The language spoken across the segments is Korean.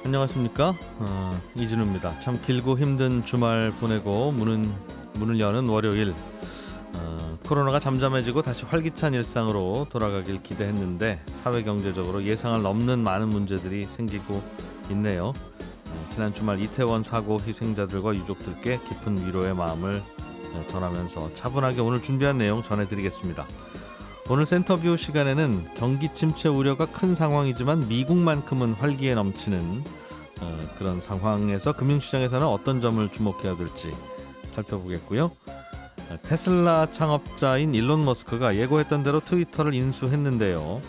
안녕하십니까? 이진우입니다. 참 길고 힘든 주말 보내고 문을 여는 월요일. 코로나가 잠잠해지고 다시 활기찬 일상으로 돌아가길 기대했는데 사회경제적으로 예상을 넘는 많은 문제들이 생기고 있네요. 지난 주말 이태원 사고 희생자들과 유족들께 깊은 위로의 마음을 전하면서 차분하게 오늘 준비한 내용 전해드리겠습니다. 오늘 센터뷰 시간에는 경기 침체 우려가 큰 상황이지만 미국만큼은 활기에 넘치는 그런 상황에서 금융시장에서는 어떤 점을 주목해야 될지 살펴보겠고요. 테슬라 창업자인 일론 머스크가 예고했던 대로 트위터를 인수했는데요.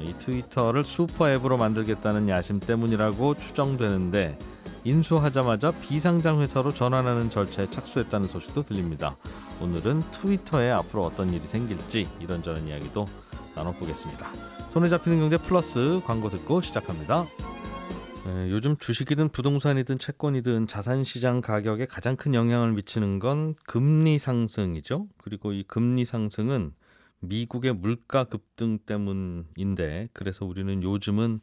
이 트위터를 슈퍼 앱으로 만들겠다는 야심 때문이라고 추정되는데 인수하자마자 비상장 회사로 전환하는 절차에 착수했다는 소식도 들립니다. 오늘은 트위터에 앞으로 어떤 일이 생길지 이런저런 이야기도 나눠보겠습니다. 손에 잡히는 경제 플러스 광고 듣고 시작합니다. 요즘 주식이든 부동산이든 채권이든 자산시장 가격에 가장 큰 영향을 미치는 건 금리 상승이죠. 그리고 이 금리 상승은 미국의 물가 급등 때문인데 그래서 우리는 요즘은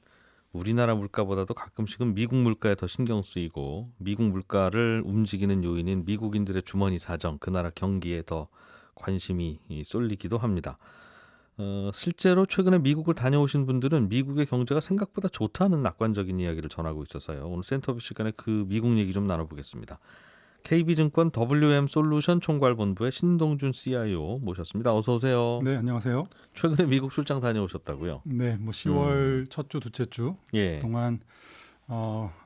우리나라 물가보다도 가끔씩은 미국 물가에 더 신경 쓰이고 미국 물가를 움직이는 요인인 미국인들의 주머니 사정, 그 나라 경기에 더 관심이 쏠리기도 합니다. 실제로 최근에 미국을 다녀오신 분들은 미국의 경제가 생각보다 좋다는 낙관적인 이야기를 전하고 있어서요. 오늘 센터뷰 시간에 그 미국 얘기 좀 나눠보겠습니다. KB증권 WM솔루션 총괄본부의 신동준 CIO 모셨습니다. 어서 오세요. 네, 안녕하세요. 최근에 미국 출장 다녀오셨다고요? 네, 뭐 10월 첫 주, 둘째 주 예. 동안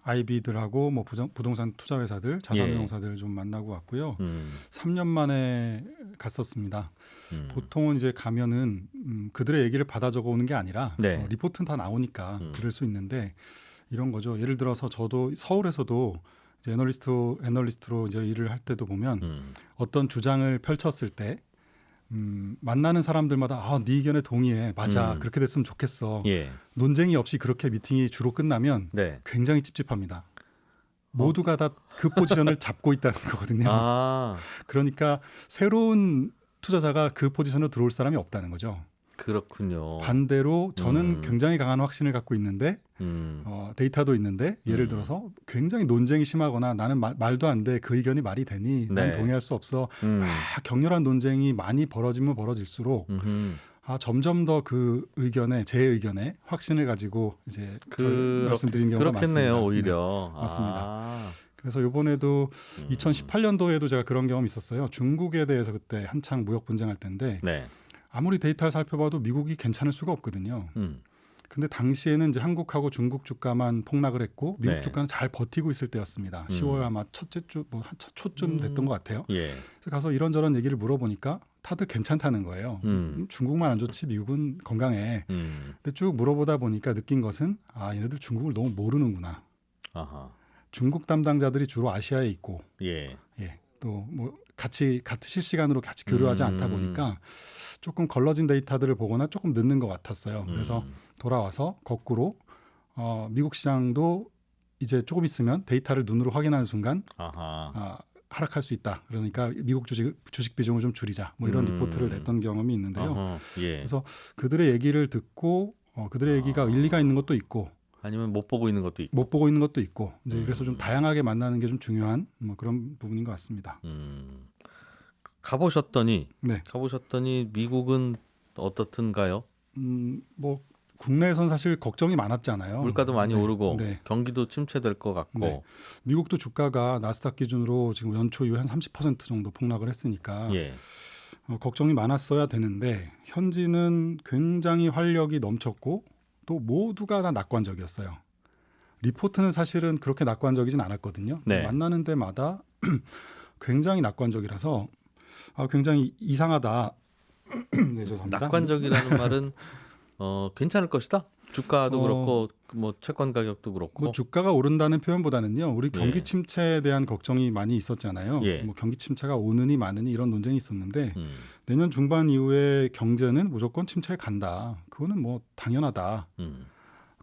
IB들하고 뭐 부동산 투자회사들, 자산운용사들 좀 만나고 왔고요. 3년 만에 갔었습니다. 보통은 이제 가면은 그들의 얘기를 받아 적어 오는 게 아니라 네. 리포트는 다 나오니까 들을 수 있는데 이런 거죠. 예를 들어서 저도 서울에서도 이제 애널리스트로 이제 일을 할 때도 보면 어떤 주장을 펼쳤을 때 만나는 사람들마다 네 의견에 동의해. 맞아. 그렇게 됐으면 좋겠어. 예. 논쟁이 없이 그렇게 미팅이 주로 끝나면 네. 굉장히 찝찝합니다. 모두가 다 그 포지션을 잡고 있다는 거거든요. 그러니까 새로운 투자자가 그 포지션으로 들어올 사람이 없다는 거죠. 그렇군요. 반대로 저는 굉장히 강한 확신을 갖고 있는데 데이터도 있는데 예를 들어서 굉장히 논쟁이 심하거나 나는 말도 안 돼. 그 의견이 말이 되니 난 네. 동의할 수 없어. 막 격렬한 논쟁이 많이 벌어지면 벌어질수록 점점 더 그 의견에 제 의견에 확신을 가지고 이제 말씀드린 경우가 그렇겠네요. 많습니다. 오히려. 네, 맞습니다. 그래서 이번에도 2018년도에도 제가 그런 경험이 있었어요. 중국에 대해서 그때 한창 무역 분쟁할 때인데 네. 아무리 데이터를 살펴봐도 미국이 괜찮을 수가 없거든요. 근데 당시에는 이제 한국하고 중국 주가만 폭락을 했고 미국 네. 주가는 잘 버티고 있을 때였습니다. 10월 아마 첫째 주 초쯤 됐던 것 같아요. 예. 그래서 가서 이런저런 얘기를 물어보니까 다들 괜찮다는 거예요. 중국만 안 좋지 미국은 건강해. 근데 쭉 물어보다 보니까 느낀 것은 얘네들 중국을 너무 모르는구나. 아하. 중국 담당자들이 주로 아시아에 있고 예. 또 뭐 같이 실시간으로 같이 교류하지 않다 보니까 조금 걸러진 데이터들을 보거나 조금 늦는 것 같았어요. 그래서 돌아와서 거꾸로 미국 시장도 이제 조금 있으면 데이터를 눈으로 확인하는 순간 하락할 수 있다. 그러니까 미국 주식 비중을 좀 줄이자. 뭐 이런 리포트를 냈던 경험이 있는데요. 예. 그래서 그들의 얘기를 듣고 그들의 얘기가 일리가 있는 것도 있고 아니면 못 보고 있는 것도 있고. 못 보고 있는 것도 있고 이제 그래서 좀 다양하게 만나는 게 좀 중요한 뭐 그런 부분인 것 같습니다. 가보셨더니 네. 미국은 어떻든가요? 뭐 국내에선 사실 걱정이 많았잖아요. 물가도 많이 네. 오르고 네. 경기도 침체될 것 같고. 네. 미국도 주가가 나스닥 기준으로 지금 연초 이후에 한 30% 정도 폭락을 했으니까 예. 걱정이 많았어야 되는데 현지는 굉장히 활력이 넘쳤고 또 모두가 다 낙관적이었어요. 리포트는 사실은 그렇게 낙관적이진 않았거든요. 네. 만나는 데마다 굉장히 낙관적이라서 굉장히 이상하다. 네, 죄송합니다. 낙관적이라는 말은 괜찮을 것이다. 주가도 그렇고 뭐 채권 가격도 그렇고. 뭐 주가가 오른다는 표현보다는요. 우리 경기 침체에 대한 걱정이 많이 있었잖아요. 예. 뭐 경기 침체가 오느니 마느니 이런 논쟁이 있었는데 내년 중반 이후에 경제는 무조건 침체에 간다. 그거는 뭐 당연하다.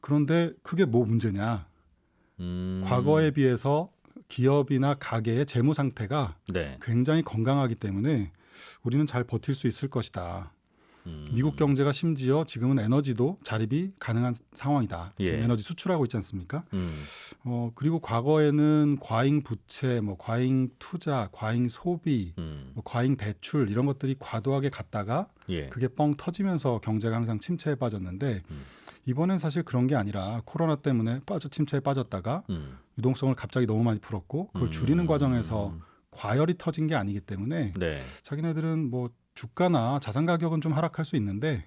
그런데 그게 뭐 문제냐. 과거에 비해서 기업이나 가게의 재무 상태가 네. 굉장히 건강하기 때문에 우리는 잘 버틸 수 있을 것이다. 미국 경제가 심지어 지금은 에너지도 자립이 가능한 상황이다. 지금 예. 에너지 수출하고 있지 않습니까? 그리고 과거에는 과잉 부채, 뭐 과잉 투자, 과잉 소비, 뭐 과잉 대출 이런 것들이 과도하게 갔다가 예. 그게 뻥 터지면서 경제가 항상 침체에 빠졌는데 이번엔 사실 그런 게 아니라 코로나 때문에 침체에 빠졌다가 유동성을 갑자기 너무 많이 풀었고 그걸 줄이는 과정에서 과열이 터진 게 아니기 때문에 네. 자기네들은 뭐 주가나 자산 가격은 좀 하락할 수 있는데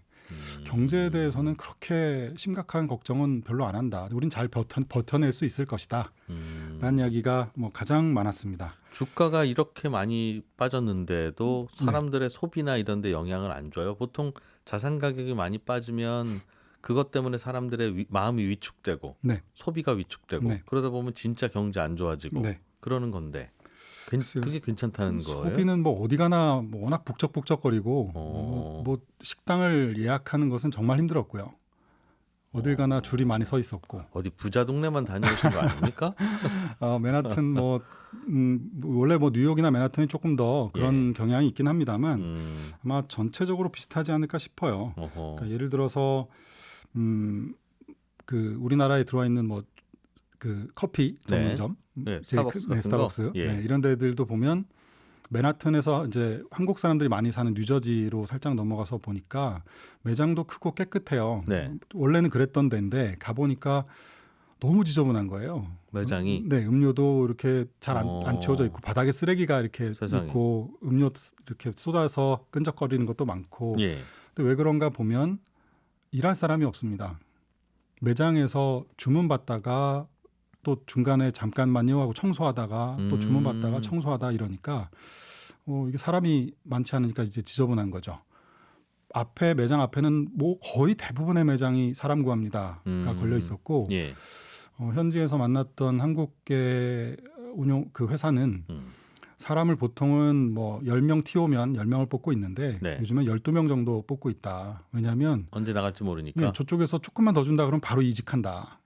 경제에 대해서는 그렇게 심각한 걱정은 별로 안 한다. 우린 잘 버텨낼 수 있을 것이다. 라는 이야기가 뭐 가장 많았습니다. 주가가 이렇게 많이 빠졌는데도 사람들의 소비나 이런 데 영향을 안 줘요. 보통 자산 가격이 많이 빠지면 그것 때문에 사람들의 마음이 위축되고 네. 소비가 위축되고 네. 그러다 보면 진짜 경제 안 좋아지고 네. 그러는 건데 글쎄요. 그게 괜찮다는 거예요? 소비는 뭐 어디 가나 뭐 워낙 북적북적거리고 뭐 식당을 예약하는 것은 정말 힘들었고요. 어딜 가나 줄이 많이 서 있었고. 어디 부자 동네만 다녀오신 거 아닙니까? 맨하튼 뭐 원래 뭐 뉴욕이나 맨하튼이 조금 더 그런 경향이 있긴 합니다만 아마 전체적으로 비슷하지 않을까 싶어요. 그러니까 예를 들어서 그 우리나라에 들어와 있는 뭐 그 커피 전문점, 네, 스타벅스 같은 스타벅스, 거? 예. 이런 데들도 보면 맨하튼에서 이제 한국 사람들이 많이 사는 뉴저지로 살짝 넘어가서 보니까 매장도 크고 깨끗해요. 네. 원래는 그랬던 데인데 가 보니까 너무 지저분한 거예요. 매장이? 네, 음료도 이렇게 잘 안 치워져 있고 바닥에 쓰레기가 이렇게 세상에. 있고 음료 이렇게 쏟아서 끈적거리는 것도 많고. 예. 근데 왜 그런가 보면 일할 사람이 없습니다. 매장에서 주문 받다가 또 중간에 잠깐만요 하고 청소하다가 또 주문 받다가 청소하다 이러니까 이게 사람이 많지 않으니까 이제 지저분한 거죠. 매장 앞에는 뭐 거의 대부분의 매장이 사람 구합니다가 걸려 있었고 예. 현지에서 만났던 한국계 운용 그 회사는 사람을 보통은 뭐 10명 튀오면 10명을 뽑고 있는데 네. 요즘엔 12명 정도 뽑고 있다. 왜냐하면 언제 나갈지 모르니까. 저쪽에서 조금만 더 준다 그러면 바로 이직한다.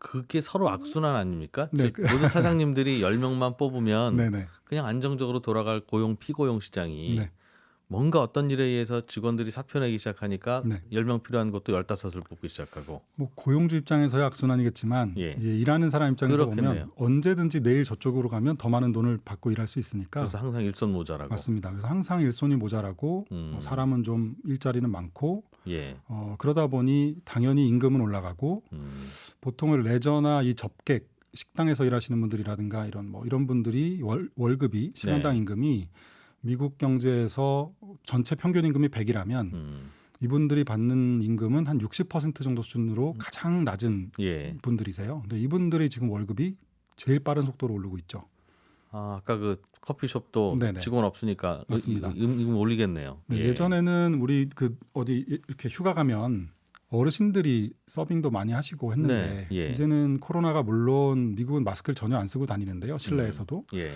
그게 서로 악순환 아닙니까? 네. 즉 모든 사장님들이 10명만 뽑으면 네네. 그냥 안정적으로 돌아갈 고용 피고용 시장이 네. 뭔가 어떤 일에 의해서 직원들이 사표 내기 시작하니까 네. 10명 필요한 것도 15을 뽑기 시작하고. 뭐 고용주 입장에서야 악순환이겠지만 예. 이제 일하는 사람 입장에서 그렇겠네요. 보면 언제든지 내일 저쪽으로 가면 더 많은 돈을 받고 일할 수 있으니까 그래서 항상 일손 모자라고. 맞습니다. 그래서 항상 일손이 모자라고 사람은 좀 일자리는 많고 예. 그러다 보니 당연히 임금은 올라가고 보통은 레저나 이 접객 식당에서 일하시는 분들이라든가 이런 분들이 월급이 시간당 네. 임금이 미국 경제에서 전체 평균 임금이 100이라면 이분들이 받는 임금은 한 60% 정도 수준으로 가장 낮은 예. 분들이세요. 근데 이분들이 지금 월급이 제일 빠른 속도로 오르고 있죠. 아까 그 커피숍도 네네. 직원 없으니까 맞습니다. 임금 올리겠네요. 네, 예. 예전에는 우리 그 어디 이렇게 휴가 가면 어르신들이 서빙도 많이 하시고 했는데 네, 예. 이제는 코로나가 물론 미국은 마스크를 전혀 안 쓰고 다니는데요. 실내에서도. 예.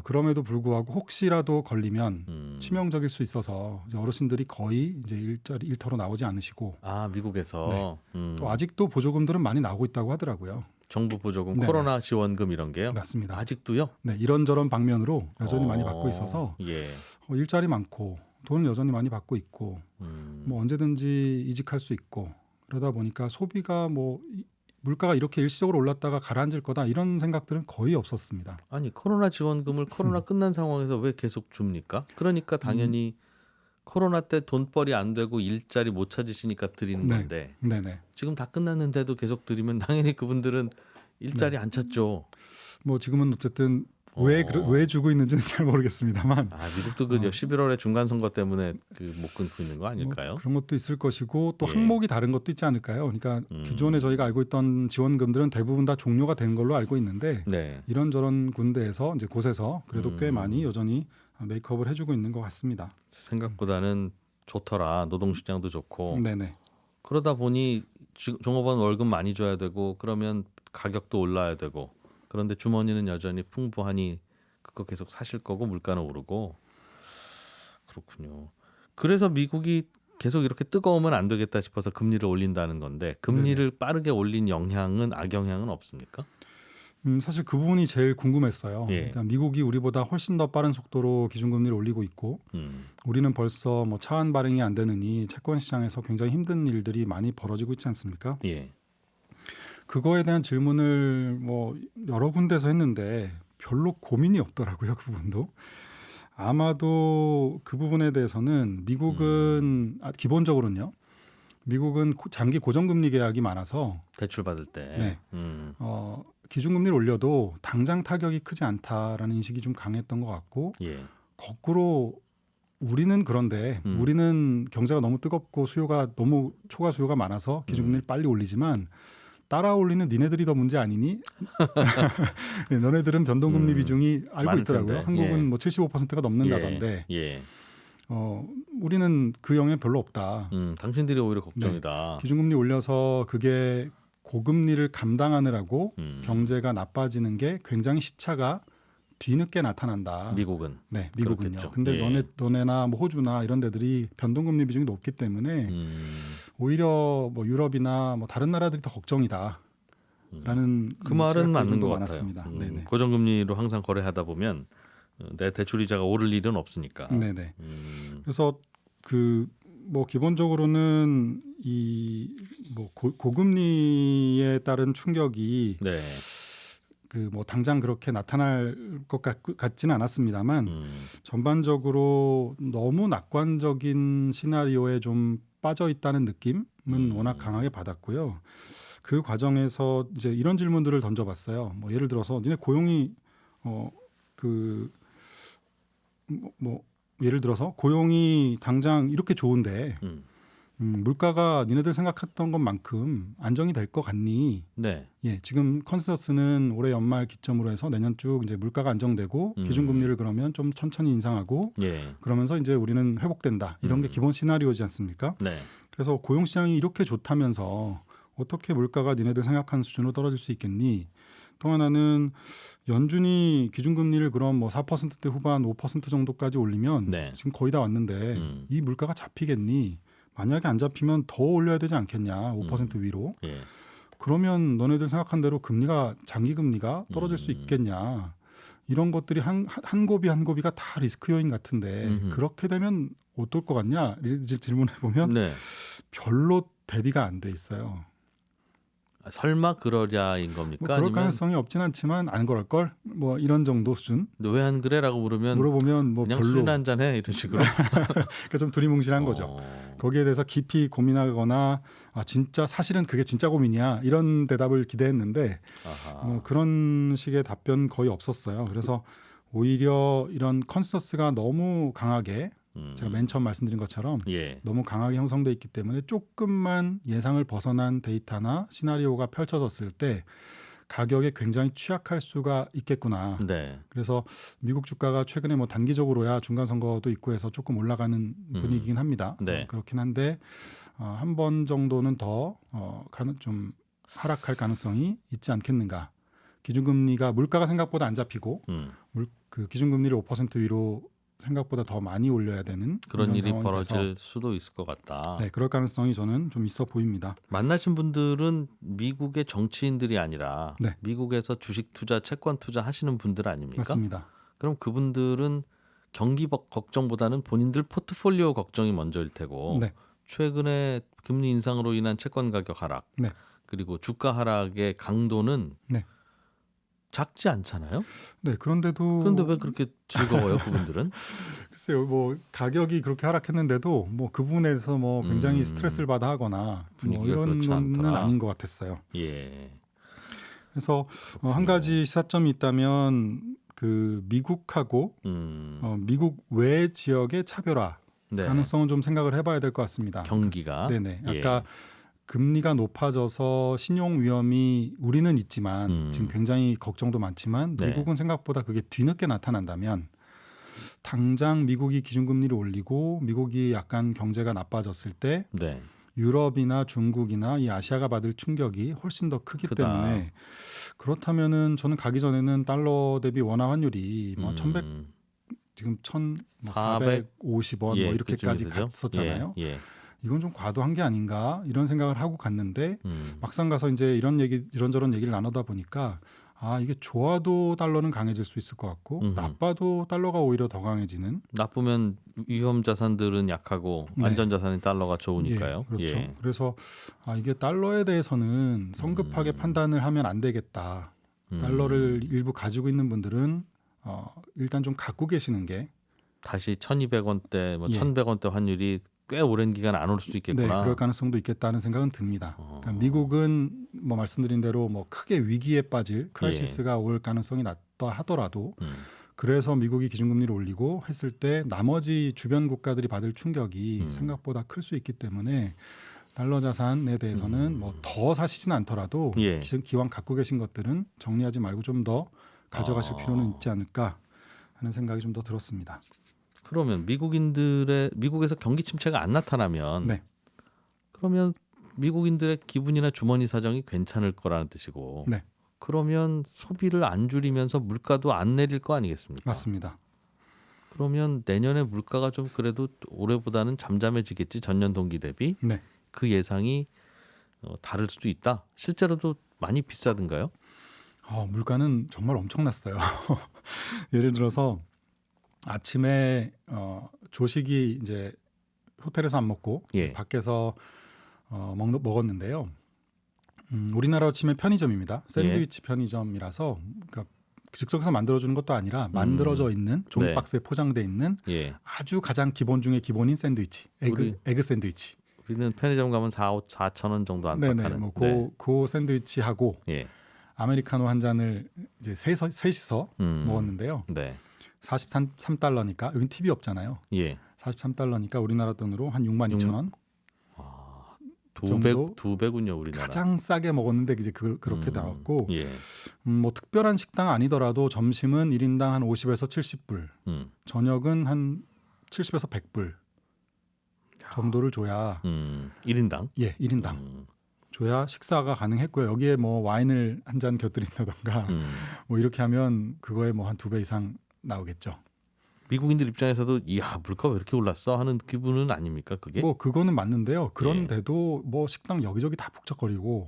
그럼에도 불구하고 혹시라도 걸리면 치명적일 수 있어서 이제 어르신들이 거의 이제 일터로 나오지 않으시고 미국에서 또 아직도 보조금들은 많이 나오고 있다고 하더라고요. 정부 보조금, 네네. 코로나 지원금 이런 게요. 맞습니다. 아직도요? 네, 이런저런 방면으로 여전히 많이 받고 있어서 예. 일자리 많고 돈을 여전히 많이 받고 있고 뭐 언제든지 이직할 수 있고 그러다 보니까 소비가 뭐 물가가 이렇게 일시적으로 올랐다가 가라앉을 거다 이런 생각들은 거의 없었습니다. 아니 코로나 지원금을 코로나 끝난 상황에서 왜 계속 줍니까? 그러니까 당연히 코로나 때 돈벌이 안 되고 일자리 못 찾으시니까 드리는 네. 건데 네네. 지금 다 끝났는데도 계속 드리면 당연히 그분들은 일자리 안 찾죠. 뭐 지금은 어쨌든 왜 주고 있는지는 잘 모르겠습니다만 미국도 그 11월에 중간 선거 때문에 그 못 끊고 있는 거 아닐까요? 그런 것도 있을 것이고 또 예. 항목이 다른 것도 있지 않을까요? 그러니까 기존에 저희가 알고 있던 지원금들은 대부분 다 종료가 된 걸로 알고 있는데 네. 이런저런 군데에서 이제 곳에서 그래도 꽤 많이 여전히 메이크업을 해주고 있는 것 같습니다. 생각보다는 좋더라. 노동시장도 좋고. 네네. 그러다 보니 종업원 월급 많이 줘야 되고 그러면 가격도 올라야 되고 그런데 주머니는 여전히 풍부하니 그거 계속 사실 거고 물가는 오르고 그렇군요. 그래서 미국이 계속 이렇게 뜨거우면 안 되겠다 싶어서 금리를 올린다는 건데 금리를 빠르게 올린 영향은 악영향은 없습니까? 사실 그 부분이 제일 궁금했어요. 예. 그러니까 미국이 우리보다 훨씬 더 빠른 속도로 기준금리를 올리고 있고 우리는 벌써 뭐 차환 발행이 안 되느니 채권 시장에서 굉장히 힘든 일들이 많이 벌어지고 있지 않습니까? 예. 그거에 대한 질문을 뭐 여러 군데서 했는데 별로 고민이 없더라고요. 그 부분도. 아마도 그 부분에 대해서는 미국은 기본적으로는요. 미국은 장기 고정금리 계약이 많아서 대출 받을 때. 네. 기준금리를 올려도 당장 타격이 크지 않다라는 인식이 좀 강했던 것 같고 예. 거꾸로 우리는 그런데 우리는 경제가 너무 뜨겁고 수요가 너무 초과 수요가 많아서 기준금리를 빨리 올리지만 따라 올리는 니네들이 더 문제 아니니? 네, 너네들은 변동금리 비중이 알고 있더라고요. 텐데. 한국은 예. 뭐 75%가 넘는다던데 예. 우리는 그 영향 별로 없다. 당신들이 오히려 걱정이다. 기준금리 올려서 그게 고금리를 감당하느라고 경제가 나빠지는 게 굉장히 시차가 뒤늦게 나타난다. 미국은. 네, 미국은요. 그렇겠죠. 근데 예. 너네나 뭐 호주나 이런 데들이 변동금리 비중이 높기 때문에 오히려 뭐 유럽이나 뭐 다른 나라들이 더 걱정이다라는 그 말은 맞는 것 많았습니다. 같아요. 네네. 고정금리로 항상 거래하다 보면 내 대출 이자가 오를 일은 없으니까. 네네. 그래서 그 뭐 기본적으로는 이 뭐 고금리에 따른 충격이 네. 그 뭐 당장 그렇게 나타날 것 같지는 않았습니다만 전반적으로 너무 낙관적인 시나리오에 좀 빠져 있다는 느낌은 워낙 강하게 받았고요. 그 과정에서 이제 이런 질문들을 던져봤어요. 뭐 예를 들어서 니네 고용이 예를 들어서 고용이 당장 이렇게 좋은데 물가가 니네들 생각했던 것만큼 안정이 될 것 같니? 네. 예, 지금 컨센서스는 올해 연말 기점으로 해서 내년 쭉 이제 물가가 안정되고 기준금리를 그러면 좀 천천히 인상하고 예. 그러면서 이제 우리는 회복된다. 이런 게 기본 시나리오지 않습니까? 네. 그래서 고용 시장이 이렇게 좋다면서 어떻게 물가가 니네들 생각하는 수준으로 떨어질 수 있겠니? 또 하나는 연준이 기준금리를 그럼 뭐 4%대 후반 5% 정도까지 올리면 네. 지금 거의 다 왔는데 이 물가가 잡히겠니? 만약에 안 잡히면 더 올려야 되지 않겠냐? 5% 위로. 예. 그러면 너네들 생각한 대로 금리가 장기 금리가 떨어질 수 있겠냐? 이런 것들이 한 고비 한 고비가 다 리스크 요인 같은데 그렇게 되면 어떨 것 같냐? 질문해 보면 네. 별로 대비가 안 돼 있어요. 설마 그러랴인 겁니까? 뭐 그럴 아니면 가능성이 없진 않지만 안 그럴 걸? 뭐 이런 정도 수준? 왜 안 그래라고 물어보면 뭐 그냥 별로. 술이나 한잔 해 이런 식으로. 그러니까 좀 두리뭉실한 거죠. 거기에 대해서 깊이 고민하거나 진짜 사실은 그게 진짜 고민이야 이런 대답을 기대했는데 뭐 그런 식의 답변 거의 없었어요. 그래서 오히려 이런 컨센서스가 너무 강하게 제가 맨 처음 말씀드린 것처럼 예. 너무 강하게 형성돼 있기 때문에 조금만 예상을 벗어난 데이터나 시나리오가 펼쳐졌을 때 가격에 굉장히 취약할 수가 있겠구나. 네. 그래서 미국 주가가 최근에 뭐 단기적으로야 중간 선거도 있고 해서 조금 올라가는 분위기긴 합니다. 네. 그렇긴 한데 한 번 정도는 더 좀 하락할 가능성이 있지 않겠는가. 기준금리가 물가가 생각보다 안 잡히고 그 기준금리를 5% 위로 생각보다 더 많이 올려야 되는 그런 일이 상황이 벌어질 돼서 수도 있을 것 같다. 네, 그럴 가능성이 저는 좀 있어 보입니다. 만나신 분들은 미국의 정치인들이 아니라 네. 미국에서 주식 투자, 채권 투자 하시는 분들 아닙니까? 맞습니다. 그럼 그분들은 경기 걱정보다는 본인들 포트폴리오 걱정이 먼저일 테고 네. 최근에 금리 인상으로 인한 채권 가격 하락 네. 그리고 주가 하락의 강도는 네. 작지 않잖아요. 네, 그런데 왜 그렇게 즐거워요, 그분들은? 글쎄요, 뭐 가격이 그렇게 하락했는데도 뭐 그 부분에 대해서 뭐 굉장히 스트레스를 받아 하거나 뭐 분위기가 이런 그렇지 건 않더라. 아닌 것 같았어요. 예. 그래서 한 가지 시사점이 있다면 그 미국하고 미국 외 지역의 차별화 네. 가능성은 좀 생각을 해봐야 될 것 같습니다. 경기가. 네네. 예. 아까 금리가 높아져서 신용 위험이 우리는 있지만 지금 굉장히 걱정도 많지만 네. 미국은 생각보다 그게 뒤늦게 나타난다면 당장 미국이 기준금리를 올리고 미국이 약간 경제가 나빠졌을 때 네. 유럽이나 중국이나 이 아시아가 받을 충격이 훨씬 더 크기 크다. 때문에 그렇다면은 저는 가기 전에는 달러 대비 원화 환율이 뭐 1100 지금 1,450원 예, 뭐 이렇게까지 그쯤에서죠? 갔었잖아요. 예. 이건 좀 과도한 게 아닌가 이런 생각을 하고 갔는데 막상 가서 이제 이런저런 얘기를 나누다 보니까 이게 좋아도 달러는 강해질 수 있을 것 같고 음흠. 나빠도 달러가 오히려 더 강해지는. 나쁘면 위험 자산들은 약하고 네. 안전 자산이 달러가 좋으니까요. 예, 그렇죠. 예. 그래서 이게 달러에 대해서는 성급하게 판단을 하면 안 되겠다. 달러를 일부 가지고 있는 분들은 일단 좀 갖고 계시는 게 다시 1,200원대, 뭐 예. 1,100원대 환율이 꽤 오랜 기간 안 올 수도 네, 있겠구나. 그럴 가능성도 있겠다는 생각은 듭니다. 그러니까 미국은 뭐 말씀드린 대로 뭐 크게 위기에 빠질 크라이시스가 올 가능성이 낮다 하더라도 그래서 미국이 기준금리를 올리고 했을 때 나머지 주변 국가들이 받을 충격이 생각보다 클 수 있기 때문에 달러 자산에 대해서는 뭐 더 사시진 않더라도 예. 기왕 갖고 계신 것들은 정리하지 말고 좀 더 가져가실 필요는 있지 않을까 하는 생각이 좀 더 들었습니다. 그러면 미국에서 경기 침체가 안 나타나면 네. 그러면 미국인들의 기분이나 주머니 사정이 괜찮을 거라는 뜻이고 네. 그러면 소비를 안 줄이면서 물가도 안 내릴 거 아니겠습니까? 맞습니다. 그러면 내년에 물가가 좀 그래도 올해보다는 잠잠해지겠지 전년 동기 대비 네. 그 예상이 다를 수도 있다. 실제로도 많이 비싸든가요? 물가는 정말 엄청났어요. 예를 들어서 아침에 조식이 이제 호텔에서 안 먹고 예. 밖에서 먹었는데요. 우리나라로 치면 편의점입니다. 샌드위치 편의점이라서 그러니까 즉석에서 만들어주는 것도 아니라 만들어져 있는 종이박스에 포장돼 있는 예. 아주 가장 기본 중에 기본인 샌드위치, 에그 샌드위치. 우리는 편의점 가면 4천 원 정도 네네, 안팎하는. 뭐 그 샌드위치하고 예. 아메리카노 한 잔을 이제 셋이서 먹었는데요. 네. 43달러니까 여기 팁이 없잖아요. 예. 43달러니까 우리나라 돈으로 한 62,000원. 두 배군요, 우리나라. 가장 싸게 먹었는데 이제 그렇게 나왔고 예. 뭐 특별한 식당 아니더라도 점심은 1인당 한 50에서 70불, 저녁은 한 70에서 100불 정도를 줘야 1인당? 예, 1인당 줘야 식사가 가능했고요. 여기에 뭐 와인을 한 잔 곁들인다던가 뭐 이렇게 하면 그거에 뭐 한 2배 이상 나오겠죠. 미국인들 입장에서도 이야 물가 왜 이렇게 올랐어 하는 기분은 아닙니까 그게? 뭐 그거는 맞는데요. 그런데도 뭐 식당 여기저기 다 북적거리고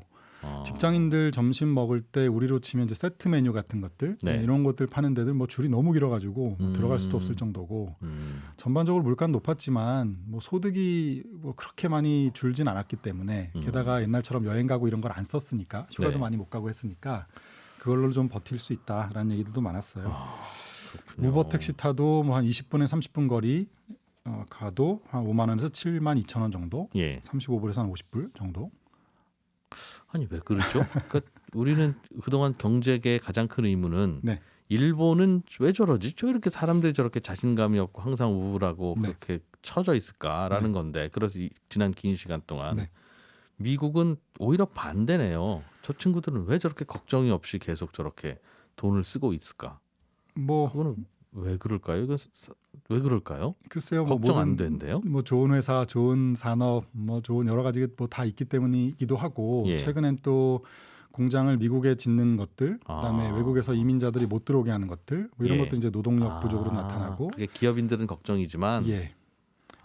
직장인들 점심 먹을 때 우리로 치면 이제 세트 메뉴 같은 것들 네. 이런 것들 파는 데들 뭐 줄이 너무 길어가지고 뭐 들어갈 수도 없을 정도고 전반적으로 물가는 높았지만 뭐 소득이 뭐 그렇게 많이 줄진 않았기 때문에 게다가 옛날처럼 여행 가고 이런 걸 안 썼으니까 휴가도 네. 많이 못 가고 했으니까 그걸로 좀 버틸 수 있다라는 얘기들도 많았어요. 그렇군요. 우버 택시 타도 뭐 한 20분에 30분 거리 가도 한 5만 원에서 7만 2천 원 정도, 예. 35불에서 한 50불 정도. 아니 왜 그렇죠? 그러니까 우리는 그동안 경제계의 가장 큰 의문은 네. 일본은 왜 저러지? 왜 이렇게 사람들이 저렇게 자신감이 없고 항상 우울하고 네. 그렇게 처져 있을까라는 건데 그래서 지난 긴 시간 동안 네. 미국은 오히려 반대네요. 저 친구들은 왜 저렇게 걱정이 없이 계속 저렇게 돈을 쓰고 있을까? 뭐 그거는 왜 그럴까요? 이거 왜 그럴까요? 글쎄요, 뭐 걱정 안 모든 된대요? 뭐 좋은 회사, 좋은 산업, 뭐 좋은 여러 가지 뭐 다 있기 때문이기도 하고 예. 최근엔 또 공장을 미국에 짓는 것들, 그다음에 외국에서 이민자들이 못 들어오게 하는 것들, 뭐 이런 예. 것도 이제 노동력 부족으로 나타나고. 그게 기업인들은 걱정이지만 예.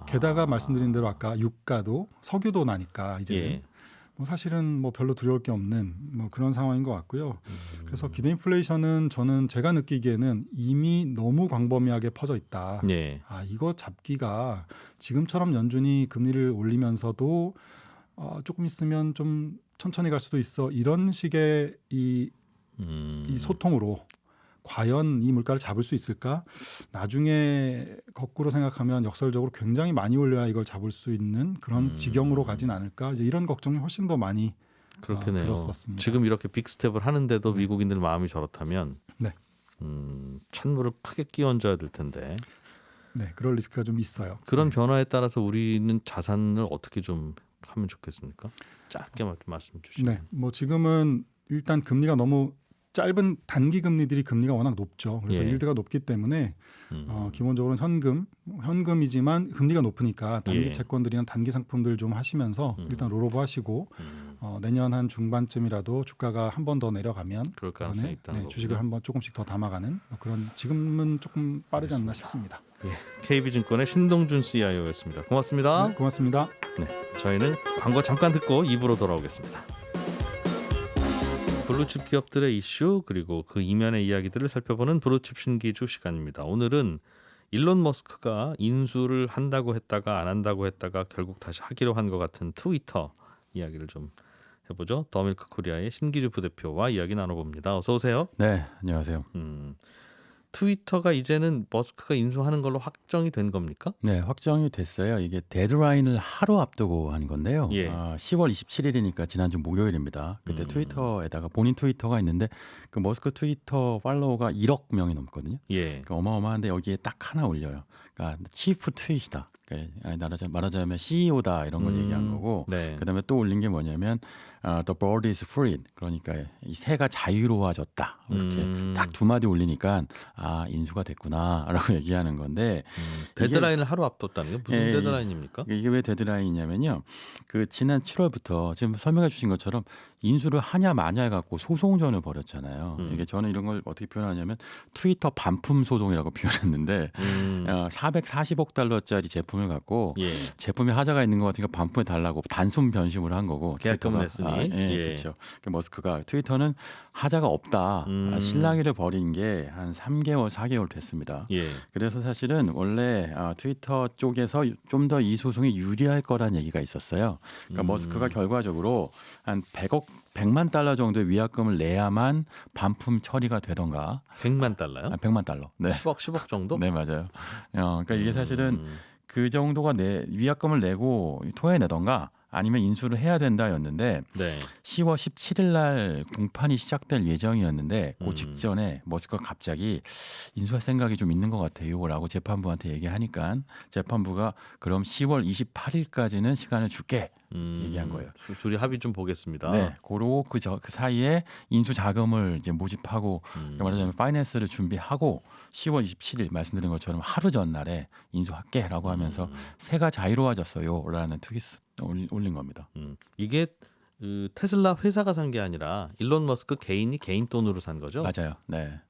게다가 말씀드린 대로 아까 유가도 석유도 나니까 이제 예. 뭐 사실은 뭐 별로 두려울 게 없는 뭐 그런 상황인 것 같고요. 그래서 기대 인플레이션은 저는 제가 느끼기에는 이미 너무 광범위하게 퍼져 있다. 예. 이거 잡기가 지금처럼 연준이 금리를 올리면서도 조금 있으면 좀 천천히 갈 수도 있어. 이런 식의 이 소통으로 과연 이 물가를 잡을 수 있을까? 나중에 거꾸로 생각하면 역설적으로 굉장히 많이 올려야 이걸 잡을 수 있는 그런 지경으로 가진 않을까? 이제 이런 걱정이 훨씬 더 많이 그렇겠네요. 들었었습니다. 지금 이렇게 빅스텝을 하는데도 미국인들 마음이 저렇다면 네. 찬물을 크게 끼얹어야 될 텐데 네, 그럴 리스크가 좀 있어요. 그런 변화에 따라서 우리는 자산을 어떻게 좀 하면 좋겠습니까? 짧게 말씀 주시면. 네, 뭐 지금은 일단 금리가 너무 짧은 단기 금리들이 금리가 워낙 높죠. 그래서 예. 일드가 높기 때문에 기본적으로는 현금이지만 금리가 높으니까 단기 예. 채권들이나 단기 상품들 좀 하시면서 일단 롤오버 하시고 내년 한 중반쯤이라도 주가가 한 번 더 내려가면 그럴 가능성이 있다는 거군요. 주식을 한번 조금씩 더 담아가는 뭐 그런 지금은 조금 빠르지 않나 싶습니다. 예. KB증권의 신동준 CIO였습니다. 고맙습니다. 네, 고맙습니다. 네, 저희는 광고 잠깐 듣고 2부로 돌아오겠습니다. 블루칩 기업들의 이슈 그리고 그 이면의 이야기들을 살펴보는 블루칩 신기주 시간입니다. 오늘은 일론 머스크가 인수를 한다고 했다가 안 한다고 했다가 결국 다시 하기로 한 것 같은 트위터 이야기를 좀 해보죠. 더밀크 코리아의 신기주 부대표와 이야기 나눠봅니다. 어서 오세요. 네, 안녕하세요. 트위터가 이제는 머스크가 인수하는 걸로 확정이 된 겁니까? 네, 확정이 됐어요. 이게 데드라인을 하루 앞두고 한 건데요. 예. 10월 27일이니까 지난주 목요일입니다. 그때 트위터에다가 본인 트위터가 있는데 그 머스크 트위터 팔로워가 1억 명이 넘거든요. 예. 그러니까 어마어마한데 여기에 딱 하나 올려요. 그러니까 치프 트윗이다. 그러니까 말하자면 CEO다 이런 걸 얘기한 거고. 네. 그다음에 또 올린 게 뭐냐면 The bird is free. 그러니까 이 새가 자유로워졌다. 이렇게 딱 두 마디 올리니까 인수가 됐구나라고 얘기하는 건데 데드라인을 하루 앞뒀다는 게 무슨 예, 데드라인입니까? 이게 왜 데드라인이냐면요. 그 지난 7월부터 지금 설명해 주신 것처럼 인수를 하냐 마냐 해갖고 소송전을 벌였잖아요. 이게 저는 이런 걸 어떻게 표현하냐면 트위터 반품 소송이라고 표현했는데 440억 달러짜리 제품을 갖고 예. 제품에 하자가 있는 것 같으니까 반품해 달라고 단순 변심을 한 거고 계약금을 트위터가. 냈으니. 예. 그렇죠. 그 머스크가 트위터는 하자가 없다. 실랑이를 벌인 게 한 3개월, 4개월 됐습니다. 예. 그래서 사실은 원래 트위터 쪽에서 좀 더 이 소송이 유리할 거란 얘기가 있었어요. 그러니까 머스크가 결과적으로 한 100만 달러 정도의 위약금을 내야만 반품 처리가 되던가. 100만 달러요? 100만 달러. 네. 10억 정도? 네, 맞아요. 그러니까 이게 사실은 그 정도가 위약금을 내고 토해내던가 아니면 인수를 해야 된다였는데 네. 10월 17일 날 공판이 시작될 예정이었는데 그 직전에 머스크가 갑자기 인수할 생각이 좀 있는 것 같아요라고 재판부한테 얘기하니까 재판부가 그럼 10월 28일까지는 시간을 줄게 얘기한 거예요. 둘이 합의 좀 보겠습니다. 네, 그러고 그 사이에 인수 자금을 이제 모집하고 말하자면 파이낸스를 준비하고 10월 27일 말씀드린 것처럼 하루 전날에 인수할게라고 하면서 새가 자유로워졌어요라는 트윗 올린 겁니다. 이게 그 테슬라 회사가 산 게 아니라 일론 머스크 개인이 개인 돈으로 산 거죠? 맞아요. 네.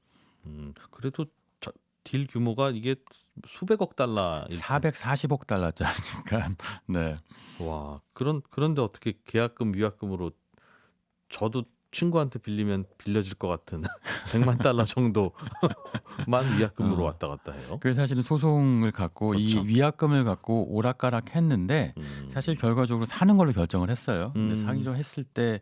그래도 딜 규모가 이게 수백억 달러. 440억 달러짜리니까. 네. 와, 그런데 어떻게 계약금 위약금으로 저도 친구한테 빌리면 빌려질 것 같은 100만 달러 정도만 위약금으로 왔다 갔다 해요. 그래서 사실은 소송을 갖고 그렇죠. 이 위약금을 갖고 오락가락했는데 사실 결과적으로 사는 걸로 결정을 했어요. 근데 사기로 했을 때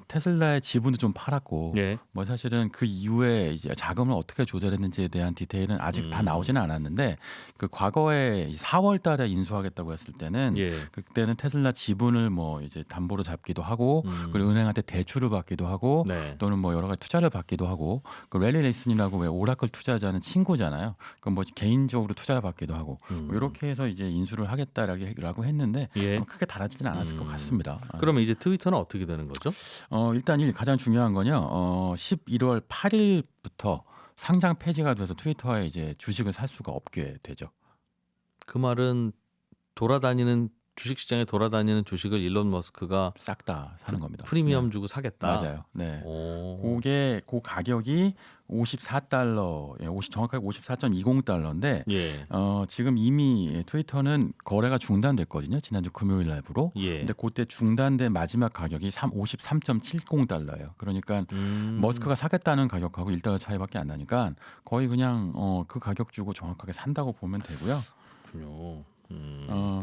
테슬라의 지분도 좀 팔았고 예. 뭐 사실은 그 이후에 이제 자금을 어떻게 조절했는지에 대한 디테일은 아직 다 나오지는 않았는데 그 과거에 4월달에 인수하겠다고 했을 때는 예. 그때는 테슬라 지분을 뭐 이제 담보로 잡기도 하고 그리고 은행한테 대출을 받기도 하고 네. 또는 뭐 여러 가지 투자를 받기도 하고 그 랠리 레이슨이라고 왜 오라클 투자자는 친구잖아요. 그 뭐 개인적으로 투자를 받기도 하고 뭐 이렇게 해서 이제 인수를 하겠다라고 했는데 예. 크게 달라지지는 않았을 것 같습니다. 그러면 이제 트위터는 어떻게 되는 거죠? 일단 가장 중요한 건요. 11월 8일부터 상장 폐지가 돼서 트위터에 이제 주식을 살 수가 없게 되죠. 그 말은 주식시장에 돌아다니는 주식을 일론 머스크가 싹 다 사는 겁니다. 프리미엄 네. 주고 사겠다. 맞아요. 네. 오. 그 가격이 54달러, 정확하게 54.20달러인데 예. 지금 이미 트위터는 거래가 중단됐거든요. 지난주 금요일 날부로. 예. 근데 그때 중단된 마지막 가격이 53.70달러예요. 그러니까 머스크가 사겠다는 가격하고 1달러 차이밖에 안 나니까 거의 그냥 그 가격 주고 정확하게 산다고 보면 되고요. 그렇군요.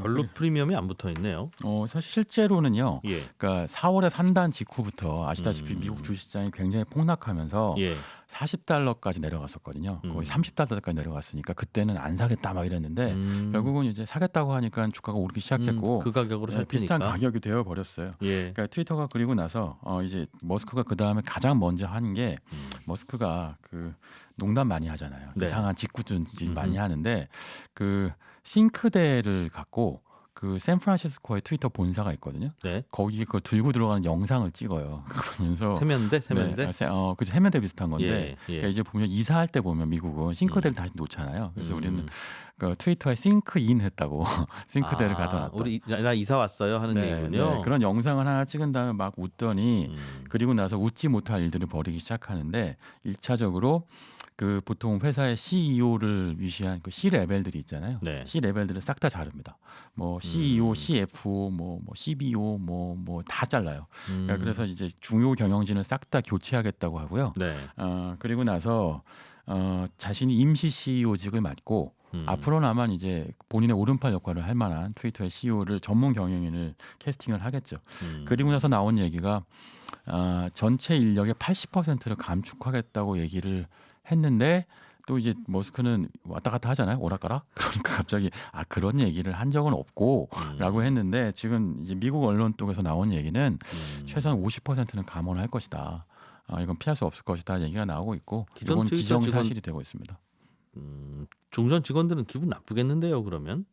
별로 프리미엄이 안 붙어 있네요. 사실 실제로는요. 예. 그러니까 4월에 산단 직후부터 아시다시피 미국 주식시장이 굉장히 폭락하면서 예. 40달러까지 내려갔었거든요. 거의 30달러까지 내려갔으니까 그때는 안 사겠다 막 이랬는데 결국은 이제 사겠다고 하니까 주가가 오르기 시작했고 그 가격으로 살 비슷한 테니까. 가격이 되어 버렸어요. 예. 그러니까 트위터가 그리고 나서 이제 머스크가 그 다음에 가장 먼저 하는 게 머스크가 그 농담 많이 하잖아요. 네. 이상한 짓궂은 짓 많이 하는데 그 싱크대를 갖고 그 샌프란시스코에 트위터 본사가 있거든요. 네. 거기에 그걸 들고 들어가는 영상을 찍어요. 그러면서 세면대? 네, 그 세면대 비슷한 건데 예. 예. 그러니까 이제 보면 이사할 때 보면 미국은 싱크대를 다시 놓잖아요. 그래서 우리는 그 트위터에 싱크인 했다고 싱크대를 가둬놨다. 우리 나 이사 왔어요 하는 얘기군요. 그런 영상을 하나 찍은 다음에 막 웃더니 음. 그리고 나서 웃지 못할 일들을 벌이기 시작하는데 1차적으로 그 보통 회사의 CEO를 위시한 그 C 레벨들이 있잖아요. 네. C 레벨들을 싹 다 자릅니다. 뭐 CEO, CFO, 뭐 CBO, 뭐 다 잘라요. 그래서 이제 중요 경영진을 싹 다 교체하겠다고 하고요. 네. 그리고 나서 자신이 임시 CEO직을 맡고 앞으로는 아마 이제 본인의 오른팔 역할을 할 만한 트위터의 CEO를 전문 경영인을 캐스팅을 하겠죠. 그리고 나서 나온 얘기가 전체 인력의 80%를 감축하겠다고 얘기를 했는데 또 이제 머스크는 왔다 갔다 하잖아요. 오락가락. 그러니까 갑자기 그런 얘기를 한 적은 없고라고 했는데 지금 이제 미국 언론 쪽에서 나온 얘기는 최소한 50%는 감원할 것이다. 이건 피할 수 없을 것이다 얘기가 나오고 있고 기존 이건 트위터 기정사실이 되고 있습니다. 종전 직원들은 기분 나쁘겠는데요. 그러면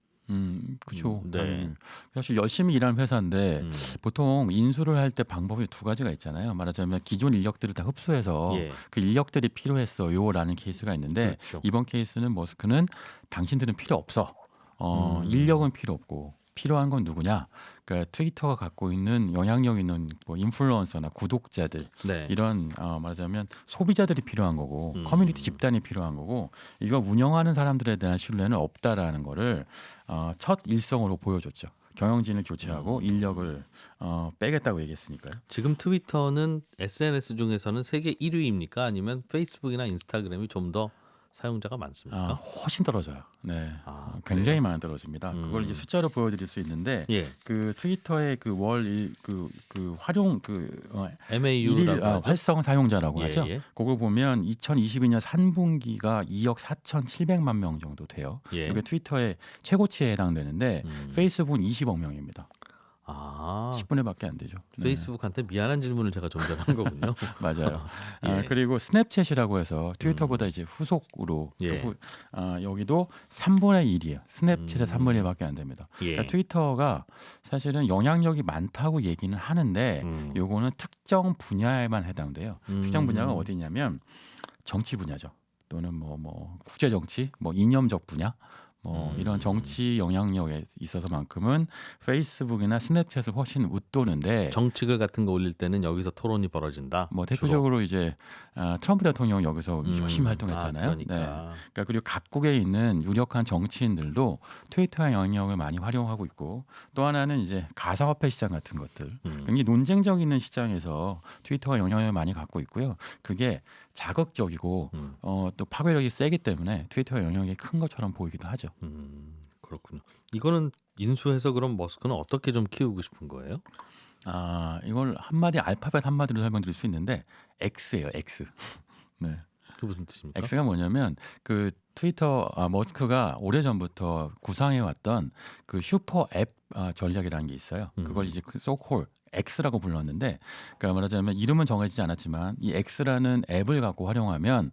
그렇죠. 네. 사실 열심히 일하는 회사인데 보통 인수를 할 때 방법이 두 가지가 있잖아요. 말하자면 기존 인력들을 다 흡수해서 예. 그 인력들이 필요했어요라는 케이스가 있는데 그렇죠. 이번 케이스는 머스크는 당신들은 필요 없어. 인력은 필요 없고 필요한 건 누구냐? 그러니까 트위터가 갖고 있는 영향력 있는 뭐 인플루언서나 구독자들 네. 이런 말하자면 소비자들이 필요한 거고 커뮤니티 집단이 필요한 거고 이거 운영하는 사람들에 대한 신뢰는 없다라는 거를 첫 일성으로 보여줬죠. 경영진을 교체하고 인력을 빼겠다고 얘기했으니까요. 지금 트위터는 SNS 중에서는 세계 1위입니까? 아니면 페이스북이나 인스타그램이 좀 더 사용자가 많습니까? 훨씬 떨어져요. 네, 굉장히 그래요? 많이 떨어집니다. 그걸 이제 숫자로 보여드릴 수 있는데 예. 그 트위터의 그 월 그 활용 MAU라고 하죠. 활성 사용자라고 예, 하죠. 예. 그걸 보면 2022년 3분기가 2억 4,700만 명 정도 돼요. 예. 이게 트위터의 최고치에 해당되는데 페이스북은 20억 명입니다. 10분의 밖에 안 되죠. 네. 페이스북한테 미안한 질문을 제가 좀 전에 한 거군요. 맞아요. 예. 그리고 스냅챗이라고 해서 트위터보다 이제 후속으로 예. 여기도 3분의 1이에요. 스냅챗의 3분의 1밖에 안 됩니다. 예. 그러니까 트위터가 사실은 영향력이 많다고 얘기는 하는데 요거는 특정 분야에만 해당돼요. 특정 분야가 어디냐면 정치 분야죠. 또는 뭐 국제 정치, 뭐 이념적 분야. 이런 정치 영향력에 있어서만큼은 페이스북이나 스냅챗을 훨씬 웃도는데 정치글 같은 거 올릴 때는 여기서 토론이 벌어진다. 뭐 대표적으로 이제 트럼프 대통령 여기서 열심히 활동했잖아요. 그러니까. 네. 그러니까 그리고 각국에 있는 유력한 정치인들도 트위터의 영향력을 많이 활용하고 있고 또 하나는 이제 가상화폐 시장 같은 것들 굉장히 논쟁적 있는 시장에서 트위터가 영향력을 많이 갖고 있고요. 그게 자극적이고 또 파괴력이 세기 때문에 트위터의 영향력이 큰 것처럼 보이기도 하죠. 그렇군요. 이거는 인수해서 그럼 머스크는 어떻게 좀 키우고 싶은 거예요? 이걸 알파벳 한마디로 설명드릴 수 있는데 X예요, X. 네. 그게 무슨 뜻입니까? X가 뭐냐면 그 트위터 머스크가 오래전부터 구상해 왔던 그 슈퍼 앱 전략이라는 게 있어요. 그걸 이제 그 소콜 X라고 불렀는데 그러니까 말하자면 이름은 정해지지 않았지만 이 X라는 앱을 갖고 활용하면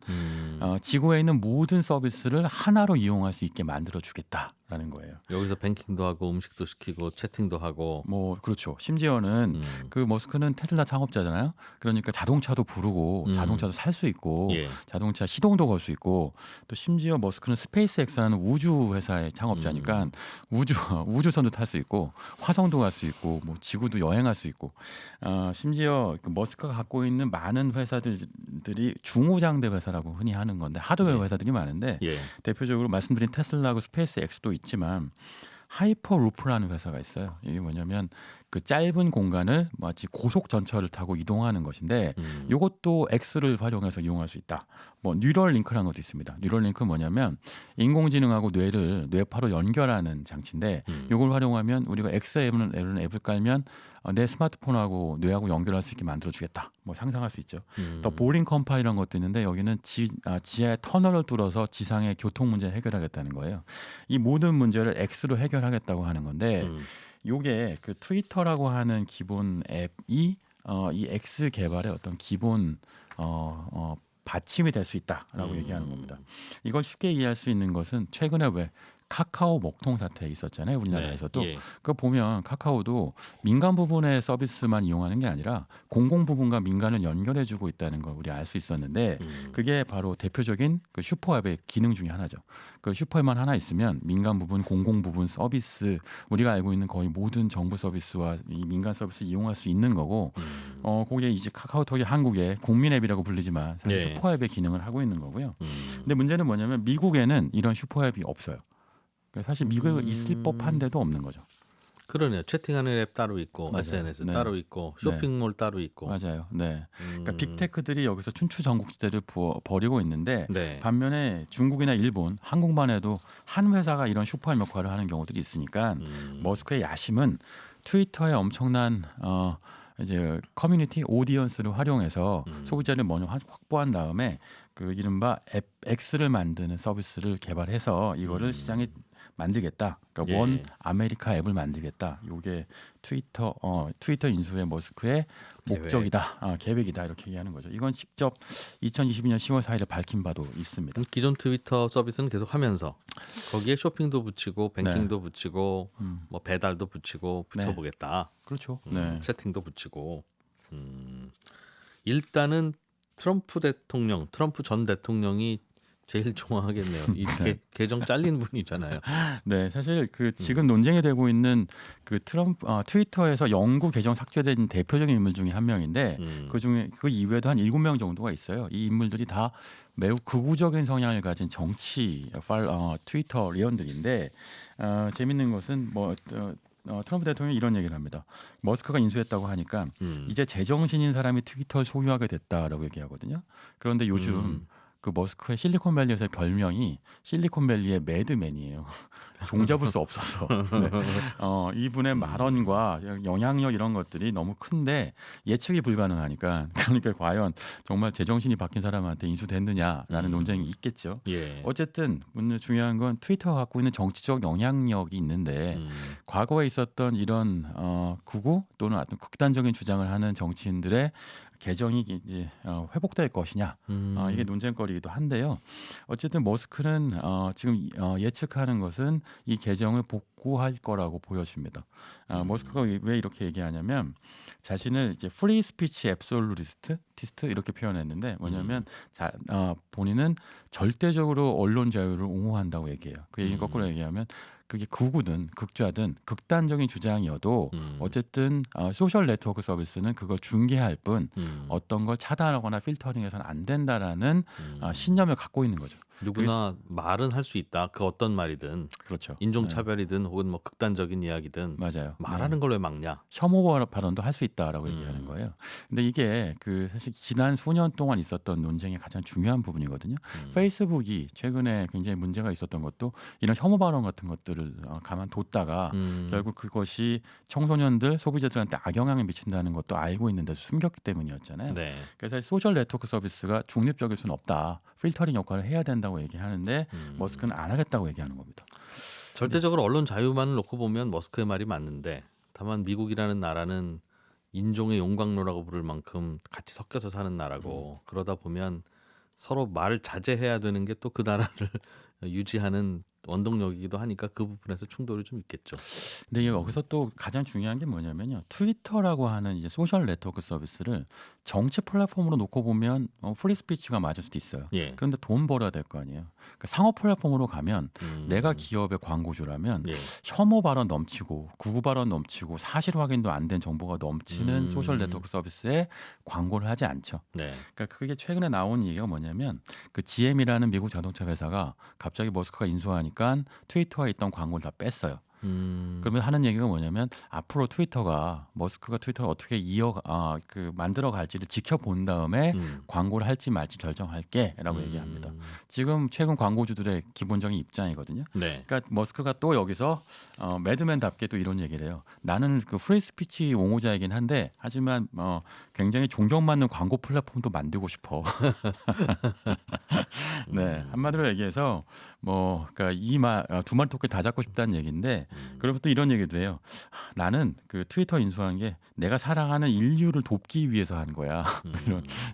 지구에 있는 모든 서비스를 하나로 이용할 수 있게 만들어 주겠다라는 거예요. 여기서 뱅킹도 하고 음식도 시키고 채팅도 하고 뭐 그렇죠. 심지어는 그 머스크는 테슬라 창업자잖아요. 그러니까 자동차도 부르고 자동차도 살 수 있고 예. 자동차 시동도 걸 수 있고 또 심지어 머스크는 스페이스X라는 우주 회사의 창업자니까 우주선도 탈 수 있고 화성도 갈 수 있고 뭐 지구도 여행할 수 있고 심지어 그 머스크가 갖고 있는 많은 회사들이 중후장대 회사라고 흔히 하는 건데 하드웨어 회사들이 많은데 예. 대표적으로 말씀드린 테슬라하고 스페이스X도 있지만 하이퍼루프라는 회사가 있어요. 이게 뭐냐면 그 짧은 공간을 마치 고속 전철을 타고 이동하는 것인데 이것도 X를 활용해서 이용할 수 있다. 뭐 뉴럴 링크라는 것도 있습니다. 뉴럴 링크는 뭐냐면 인공지능하고 뇌를 뇌파로 연결하는 장치인데 이걸 활용하면 우리가 앱을 깔면 내 스마트폰하고 뇌하고 연결할 수 있게 만들어주겠다. 뭐 상상할 수 있죠. 또 보링 컴파이라는 것도 있는데 여기는 지하의 터널을 뚫어서 지상의 교통 문제를 해결하겠다는 거예요. 이 모든 문제를 X로 해결하겠다고 하는 건데 요게 그 트위터라고 하는 기본 앱이 이 X 개발의 어떤 기본 받침이 될 수 있다라고 얘기하는 겁니다. 이걸 쉽게 이해할 수 있는 것은 최근에 왜 카카오 먹통 사태 있었잖아요. 우리나라에서도. 예. 그거 보면 카카오도 민간 부분의 서비스만 이용하는 게 아니라 공공 부분과 민간을 연결해주고 있다는 걸 우리 알 수 있었는데 그게 바로 대표적인 그 슈퍼앱의 기능 중에 하나죠. 그 슈퍼앱만 하나 있으면 민간 부분, 공공 부분 서비스 우리가 알고 있는 거의 모든 정부 서비스와 이 민간 서비스 이용할 수 있는 거고 거기에 이제 카카오톡이 한국의 국민 앱이라고 불리지만 사실 예. 슈퍼앱의 기능을 하고 있는 거고요. 근데 문제는 뭐냐면 미국에는 이런 슈퍼앱이 없어요. 그러니까 사실 미국에 있을 법한데도 없는 거죠. 그러네요. 채팅하는 앱 따로 있고 맞아요. SNS 네. 따로 있고 네. 쇼핑몰 따로 있고. 맞아요. 네. 그러니까 빅테크들이 여기서 춘추전국지대를 벌이고 있는데 네. 반면에 중국이나 일본, 한국만 해도 한 회사가 이런 슈퍼앱 역할을 하는 경우들이 있으니까 머스크의 야심은 트위터의 엄청난 이제 커뮤니티 오디언스를 활용해서 소비자를 먼저 확보한 다음에 그 이른바 앱 X를 만드는 서비스를 개발해서 이거를 시장에 만들겠다. 그러니까 예. 원 아메리카 앱을 만들겠다. 이게 트위터 인수의 머스크의 목적이다, 계획이다 이렇게 얘기하는 거죠. 이건 직접 2022년 10월 4일에 밝힌 바도 있습니다. 기존 트위터 서비스는 계속 하면서 거기에 쇼핑도 붙이고 뱅킹도 붙이고 뭐 배달도 붙이고 붙여보겠다. 그렇죠. 채팅도 붙이고 일단은 트럼프 전 대통령이 제일 좋아하겠네요. 이 계정 잘린 분이잖아요. 네, 사실 그 지금 논쟁이 되고 있는 그 트위터에서 영구 계정 삭제된 대표적인 인물 중에 한 명인데 그 중에 그 이외에도 한 7명 정도가 있어요. 이 인물들이 다 매우 극우적인 성향을 가진 트위터 리언들인데 재밌는 것은 트럼프 대통령이 이런 얘기를 합니다. 머스크가 인수했다고 하니까 이제 제정신인 사람이 트위터를 소유하게 됐다라고 얘기하거든요. 그런데 요즘 그 머스크의 실리콘밸리에서의 별명이 실리콘밸리의 매드맨이에요. 종잡을 수 없어서. 네. 이분의 말언과 영향력 이런 것들이 너무 큰데 예측이 불가능하니까 그러니까 과연 정말 제정신이 바뀐 사람한테 인수됐느냐라는 논쟁이 있겠죠. 예. 어쨌든 오늘 중요한 건 트위터가 갖고 있는 정치적 영향력이 있는데 과거에 있었던 이런 극우 또는 어떤 극단적인 주장을 하는 정치인들의 계정이 이제 회복될 것이냐 이게 논쟁거리이기도 한데요. 어쨌든 머스크는 지금 예측하는 것은 이 계정을 복구할 거라고 보여집니다. 머스크가 왜 이렇게 얘기하냐면 자신을 이제 프리 스피치 앱솔루티스트 이렇게 표현했는데 뭐냐면 본인은 절대적으로 언론 자유를 옹호한다고 얘기해요. 그 얘기 거꾸로 얘기하면 그게 극우든 극좌든 극단적인 주장이어도 어쨌든 소셜 네트워크 서비스는 그걸 중개할 뿐 어떤 걸 차단하거나 필터링해서는 안 된다라는 신념을 갖고 있는 거죠. 누구나 말은 할 수 있다. 그 어떤 말이든 그렇죠. 인종차별이든 혹은 뭐 극단적인 이야기든 맞아요. 말하는 걸 왜 막냐. 혐오 발언도 할 수 있다라고 얘기하는 거예요. 근데 이게 그 사실 지난 수년 동안 있었던 논쟁의 가장 중요한 부분이거든요. 페이스북이 최근에 굉장히 문제가 있었던 것도 이런 혐오 발언 같은 것들을 가만뒀다가 결국 그것이 청소년들 소비자들한테 악영향을 미친다는 것도 알고 있는데 숨겼기 때문이었잖아요. 네. 그래서 소셜 네트워크 서비스가 중립적일 수는 없다. 필터링 역할을 해야 된다고 얘기하는데 머스크는 안 하겠다고 얘기하는 겁니다. 절대적으로 언론 자유만을 놓고 보면 머스크의 말이 맞는데 다만 미국이라는 나라는 인종의 용광로라고 부를 만큼 같이 섞여서 사는 나라고 그러다 보면 서로 말을 자제해야 되는 게 또 그 나라를 유지하는 원동력이기도 하니까 그 부분에서 충돌이 좀 있겠죠. 근데 여기서 또 가장 중요한 게 뭐냐면요. 트위터라고 하는 이제 소셜 네트워크 서비스를 정치 플랫폼으로 놓고 보면 프리스피치가 맞을 수도 있어요. 예. 그런데 돈 벌어야 될 거 아니에요. 그러니까 상업 플랫폼으로 가면 내가 기업의 광고주라면 예. 혐오 발언 넘치고 구구 발언 넘치고 사실 확인도 안 된 정보가 넘치는 소셜 네트워크 서비스에 광고를 하지 않죠. 네. 그러니까 그게 최근에 나온 얘기가 뭐냐면 그 GM이라는 미국 자동차 회사가 갑자기 머스크가 인수하니까 트위터에 있던 광고를 다 뺐어요. 그러면 하는 얘기가 뭐냐면 앞으로 머스크가 트위터를 어떻게 만들어 갈지를 지켜본 다음에 광고를 할지 말지 결정할게라고 얘기합니다. 지금 최근 광고주들의 기본적인 입장이거든요. 네. 그러니까 머스크가 또 여기서 매드맨답게 또 이런 얘기를 해요. 나는 그 프리 스피치 옹호자이긴 한데 하지만 굉장히 존경받는 광고 플랫폼도 만들고 싶어. 네, 한마디로 얘기해서 뭐 그러니까 두 마리 토끼 다 잡고 싶다는 얘기인데 그러면 또 이런 얘기도 해요. 나는 그 트위터 인수한 게 내가 사랑하는 인류를 돕기 위해서 한 거야.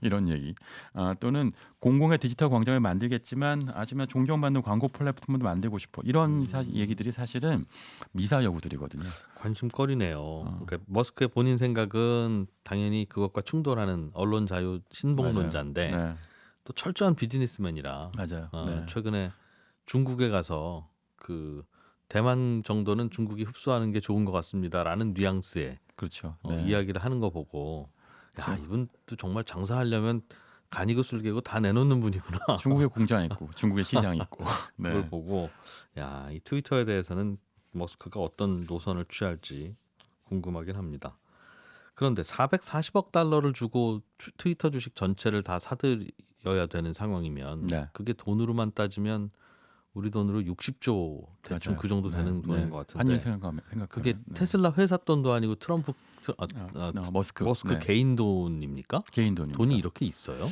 이런 얘기. 또는 공공의 디지털 광장을 만들겠지만 하지만 존경받는 광고 플랫폼도 만들고 싶어. 이런 얘기들이 사실은 미사 여구들이거든요. 관심거리네요. 그러니까 머스크의 본인 생각은 당연히 그것과 충돌하는 언론 자유 신봉론자인데 네, 또 철저한 비즈니스맨이라 맞아요. 최근에 중국에 가서 그 대만 정도는 중국이 흡수하는 게 좋은 것 같습니다라는 뉘앙스의 그렇죠. 이야기를 하는 거 보고 야 이분도 정말 장사하려면 간이고 술개고 다 내놓는 분이구나. 중국에 공장 있고 중국에 시장 있고 그걸 보고 야 이 트위터에 대해서는 머스크가 어떤 노선을 취할지 궁금하긴 합니다. 그런데 440억 달러를 주고 트위터 주식 전체를 다 사들여야 되는 상황이면 네. 그게 돈으로만 따지면 우리 돈으로 60조 대충 맞아요. 그 정도 되는 돈인 것 같은데 한일 생각하면 그게 테슬라 회사 돈도 아니고 트럼프 머스크 머스크 개인 돈입니까? 개인 돈입니다. 돈이 이렇게 있어요?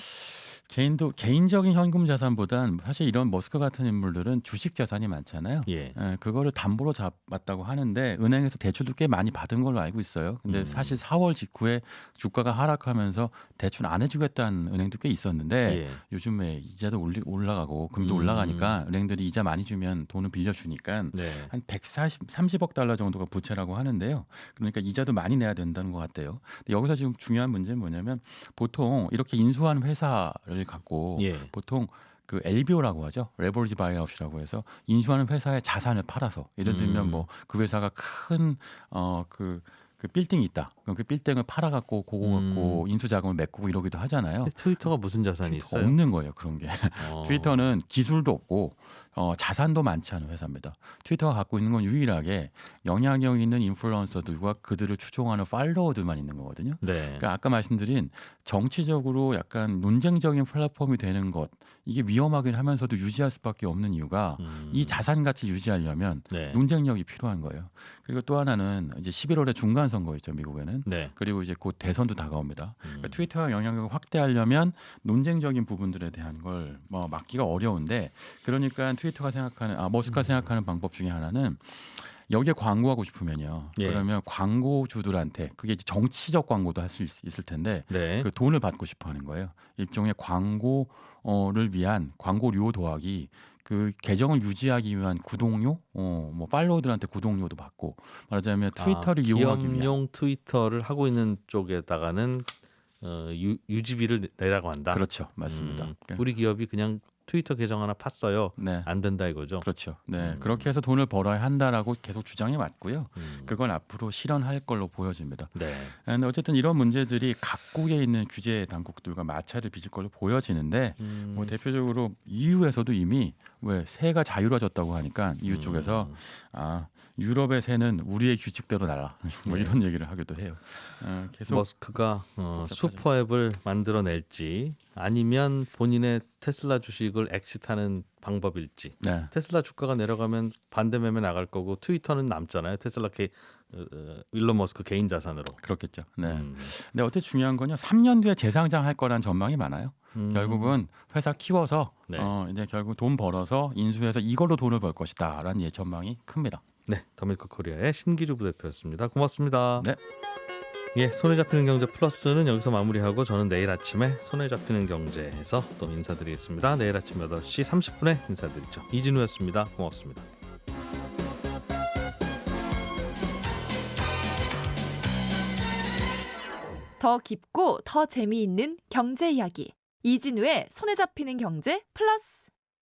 개인적인 현금 자산보단 사실 이런 머스크 같은 인물들은 주식 자산이 많잖아요. 예. 그거를 담보로 잡았다고 하는데 은행에서 대출도 꽤 많이 받은 걸로 알고 있어요. 근데 사실 4월 직후에 주가가 하락하면서 대출 안 해주겠다는 은행도 꽤 있었는데 예. 요즘에 이자도 올라가고 금도 올라가니까 은행들이 이자 많이 주면 돈을 빌려주니까 네. 한 130억 달러 정도가 부채라고 하는데요. 그러니까 이자도 많이 내야 된다는 것 같아요. 근데 여기서 지금 중요한 문제는 뭐냐면 보통 이렇게 인수한 회사를 갖고 예. 보통 그 LBO라고 하죠. 레버리지 바이아웃이라고 해서 인수하는 회사의 자산을 팔아서 예를 들면 뭐 그 회사가 큰 그 빌딩이 있다. 그럼 그 빌딩을 팔아갖고 그거 갖고 인수 자금을 메꾸고 이러기도 하잖아요. 트위터가 무슨 자산이 트위터 있어요? 없는 거예요. 그런 게. 트위터는 기술도 없고 자산도 많지 않은 회사입니다. 트위터가 갖고 있는 건 유일하게 영향력 있는 인플루언서들과 그들을 추종하는 팔로워들만 있는 거거든요. 네. 그러니까 아까 말씀드린 정치적으로 약간 논쟁적인 플랫폼이 되는 것 이게 위험하긴 하면서도 유지할 수밖에 없는 이유가 이 자산 가치 유지하려면 네. 논쟁력이 필요한 거예요. 그리고 또 하나는 이제 11월에 중간 선거 있죠, 미국에는. 네. 그리고 이제 곧 대선도 다가옵니다. 그러니까 트위터의 영향력을 확대하려면 논쟁적인 부분들에 대한 걸 뭐 막기가 어려운데 그러니까 트위터가 생각하는 머스크가 생각하는 방법 중에 하나는 여기에 광고하고 싶으면요. 예. 그러면 광고주들한테 그게 이제 정치적 광고도 할 수 있을 텐데 네. 그 돈을 받고 싶어 하는 거예요. 일종의 광고를 위한 광고료 도하기 그 계정을 유지하기 위한 구독료, 뭐 팔로워들한테 구독료도 받고 말하자면 트위터를 이용하기 위한 기업용 트위터를 하고 있는 쪽에다가는 유지비를 내라고 한다. 그렇죠, 맞습니다. 우리 기업이 그냥 트위터 계정 하나 팠어요. 네. 안 된다 이거죠. 그렇죠. 네, 그렇게 해서 돈을 벌어야 한다라고 계속 주장해 왔고요. 그건 앞으로 실현할 걸로 보여집니다. 네. 근데 어쨌든 이런 문제들이 각국에 있는 규제 당국들과 마찰을 빚을 걸로 보여지는데 뭐 대표적으로 EU에서도 이미 왜 세가 자유로워졌다고 하니까 EU 쪽에서 유럽의 세는 우리의 규칙대로 날아 뭐 이런 얘기를 하기도 해요. 계속 머스크가 슈퍼앱을 만들어낼지 아니면 본인의 테슬라 주식을 엑시트하는 방법일지. 네. 테슬라 주가가 내려가면 반대 매매 나갈 거고 트위터는 남잖아요. 테슬라 일론 머스크 개인 자산으로. 그렇겠죠. 네. 근데 어쨌든 중요한 건요. 3년 뒤에 재상장할 거란 전망이 많아요. 결국은 회사 키워서 네. 이제 결국 돈 벌어서 인수해서 이걸로 돈을 벌 것이다라는 전망이 큽니다. 네, 더밀크 코리아의 신기주 부대표였습니다. 고맙습니다. 네. 예, 손에 잡히는 경제 플러스는 여기서 마무리하고 저는 내일 아침에 손에 잡히는 경제에서 또 인사드리겠습니다. 내일 아침 8시 30분에 인사드리죠. 이진우였습니다. 고맙습니다. 더 깊고 더 재미있는 경제 이야기 이진우의 손에 잡히는 경제 플러스